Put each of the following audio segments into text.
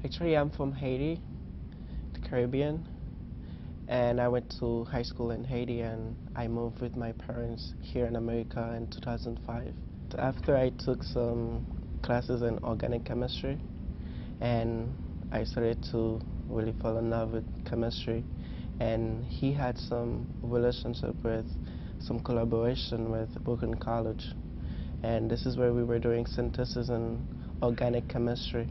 Actually, I'm from Haiti, the Caribbean, and I went to high school in Haiti and I moved with my parents here in America in 2005. After I took some classes in organic chemistry and I started to really fall in love with chemistry, and he had some relationship with some collaboration with Brooklyn College, and this is where we were doing synthesis in organic chemistry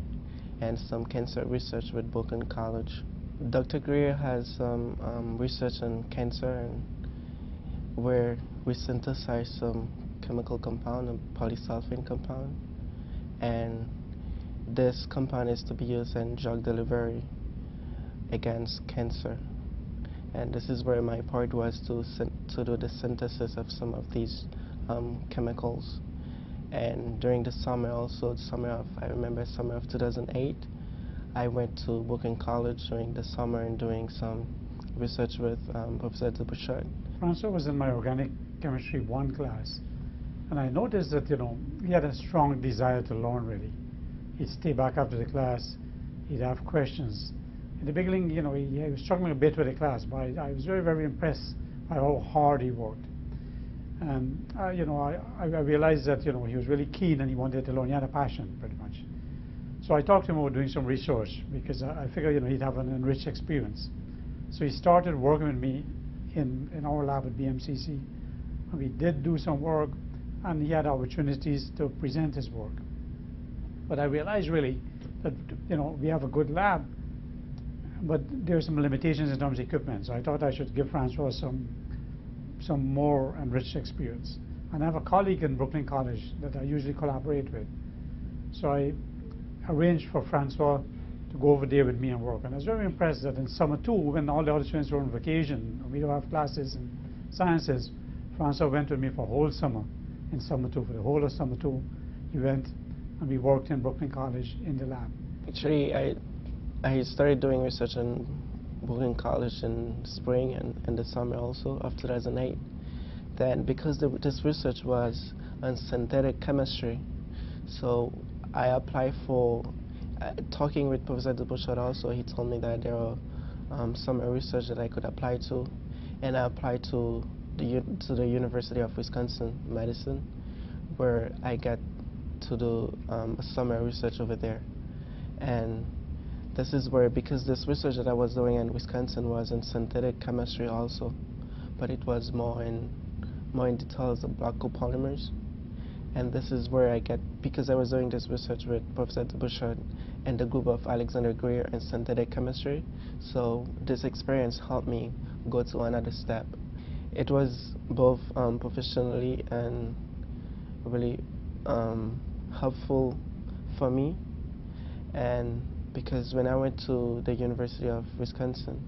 and some cancer research with Brooklyn College. Dr. Greer has some research on cancer, and where we synthesize some chemical compound, a polysulfane compound, and this compound is to be used in drug delivery against cancer. And this is where my part was to do the synthesis of some of these chemicals. And during the summer also, I remember summer of 2008, I went to Brooklyn College during the summer and doing some research with Professor Bouchard. Francois was in my organic chemistry 1 class, and I noticed that, he had a strong desire to learn really. He'd stay back after the class, he'd have questions. In the beginning, he was struggling a bit with the class, but I was very, very impressed by how hard he worked. And, I realized that, he was really keen and he wanted to learn. He had a passion, pretty much. So I talked to him about doing some research because I figured, he'd have an enriched experience. So he started working with me in our lab at BMCC. And we did do some work, and he had opportunities to present his work. But I realized really that, we have a good lab, but there are some limitations in terms of equipment. So I thought I should give Francois some more enriched experience. And I have a colleague in Brooklyn College that I usually collaborate with. So I arranged for Francois to go over there with me and work. And I was very impressed that in summer 2, when all the other students were on vacation, and we don't have classes in sciences, Francois went with me for a whole summer in summer 2. For the whole of summer 2, he went and we worked in Brooklyn College in the lab. Actually, I started doing research in Brooklyn College in spring and in the summer also of 2008. Then because this research was on synthetic chemistry, so I applied for, talking with Professor Bouchard also, he told me that there are some research that I could apply to, and I applied to the University of Wisconsin-Madison, where I got to do a summer research over there. And this is where, because this research that I was doing in Wisconsin was in synthetic chemistry also, but it was more in details of black copolymers. And this is where because I was doing this research with Professor Bouchard and the group of Alexander Greer in synthetic chemistry, so this experience helped me go to another step. It was both professionally and really helpful for me, and because when I went to the University of Wisconsin,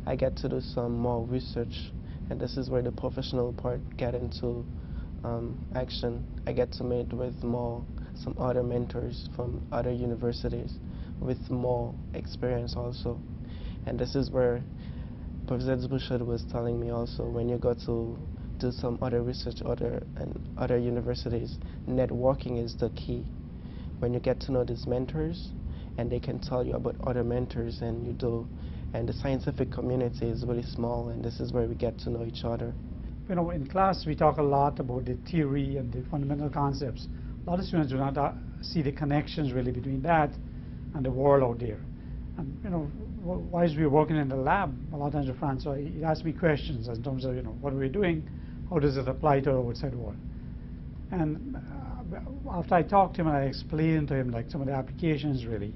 I got to do some more research, and this is where the professional part got into action. I get to meet with some other mentors from other universities with more experience also. And this is where Professor Bouchard was telling me also, when you go to do some other research in other universities, networking is the key. When you get to know these mentors, and they can tell you about other mentors, and the scientific community is really small, and this is where we get to know each other. In class we talk a lot about the theory and the fundamental concepts. A lot of students do not see the connections really between that and the world out there. And while we were working in the lab, a lot of times with Francois, he asked me questions in terms of what are we doing, how does it apply to the outside world. And after I talked to him and I explained to him like some of the applications really,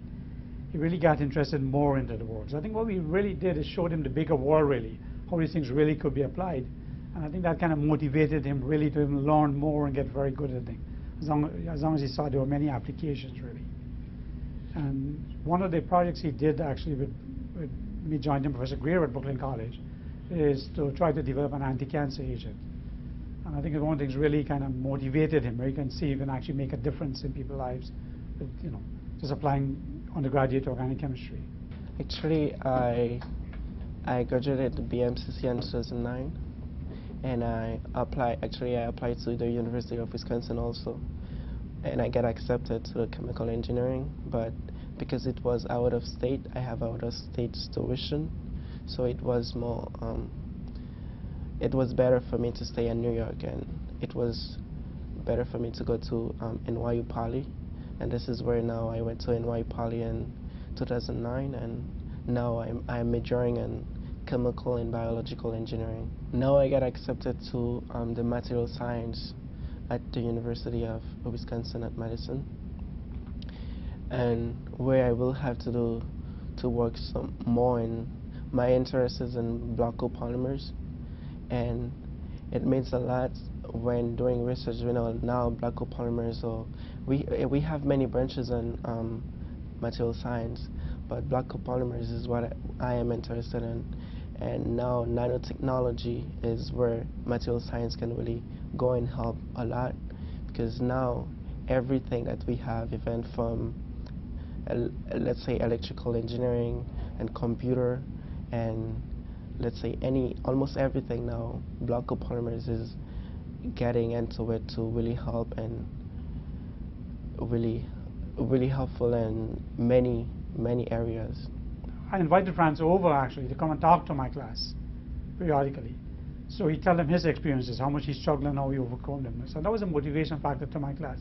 he really got interested more into the world. So I think what we really did is showed him the bigger world really, how these things really could be applied. And I think that kind of motivated him really to even learn more and get very good at things, as long as he saw there were many applications really. And one of the projects he did actually with me joining him, Professor Greer at Brooklyn College, is to try to develop an anti-cancer agent. And I think one of the things really kind of motivated him, where you can see you can actually make a difference in people's lives with, just applying undergraduate organic chemistry. Actually, I graduated at BMCC in 2009, and I applied to the University of Wisconsin also, and I got accepted to chemical engineering, but because it was out of state, I have out of state tuition, so it was more, it was better for me to stay in New York, and it was better for me to go to NYU Poly, and this is where now I went to NYU Poly in 2009, and now I'm majoring in chemical and biological engineering. Now I got accepted to the material science at the University of Wisconsin at Madison, and where I will have to do to work some more in my interest is in block copolymers, and it means a lot when doing research. You know, now block copolymers, or we have many branches in material science, but block copolymers is what I am interested in, and now nanotechnology is where material science can really go and help a lot, because now everything that we have, even from let's say electrical engineering and computer, and let's say almost everything now, block copolymers is getting into it to really help, and really helpful in many areas. I invited friends over actually to come and talk to my class periodically. So he tell them his experiences, how much he struggled and how he overcome them. So that was a motivation factor to my class.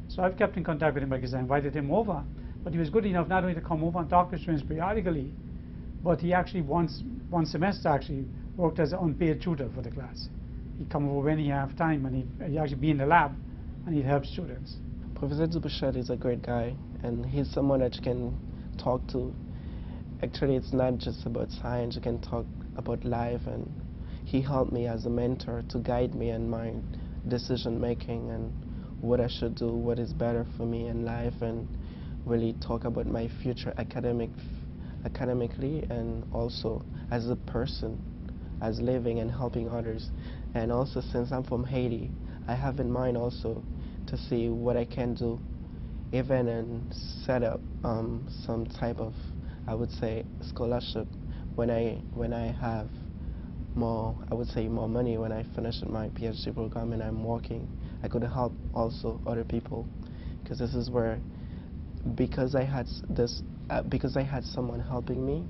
So I've kept in contact with him because I invited him over. But he was good enough not only to come over and talk to students periodically, but he actually one semester actually worked as an unpaid tutor for the class. He'd come over when he have time, and he'd actually be in the lab and he'd help students. Professor Dubouchet is a great guy, and he's someone that you can talk to. Actually, it's not just about science, you can talk about life, and he helped me as a mentor to guide me in my decision making and what I should do, what is better for me in life, and really talk about my future academically, and also as a person, as living and helping others. And also, since I'm from Haiti, I have in mind also to see what I can do, even and set up some type of, I would say, scholarship when I have more, I would say, more money, when I finish my PhD program and I'm working. I could help also other people, because this is where, because I had someone helping me,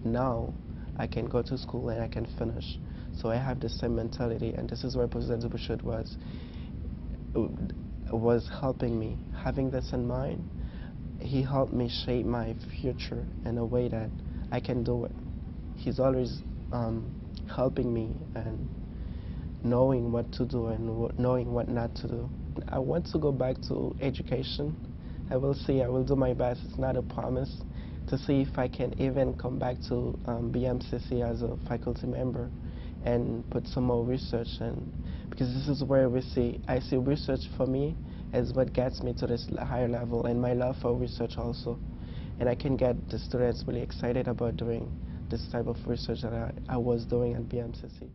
now I can go to school and I can finish. So I have the same mentality, and this is where President Dubouchet was helping me. Having this in mind, he helped me shape my future in a way that I can do it. He's always helping me and knowing what to do and knowing what not to do. I want to go back to education. I will see, I will do my best. It's not a promise, to see if I can even come back to BMCC as a faculty member and put some more research in, because this is where I see research for me is what gets me to this higher level, and my love for research also. And I can get the students really excited about doing this type of research that I was doing at BMCC.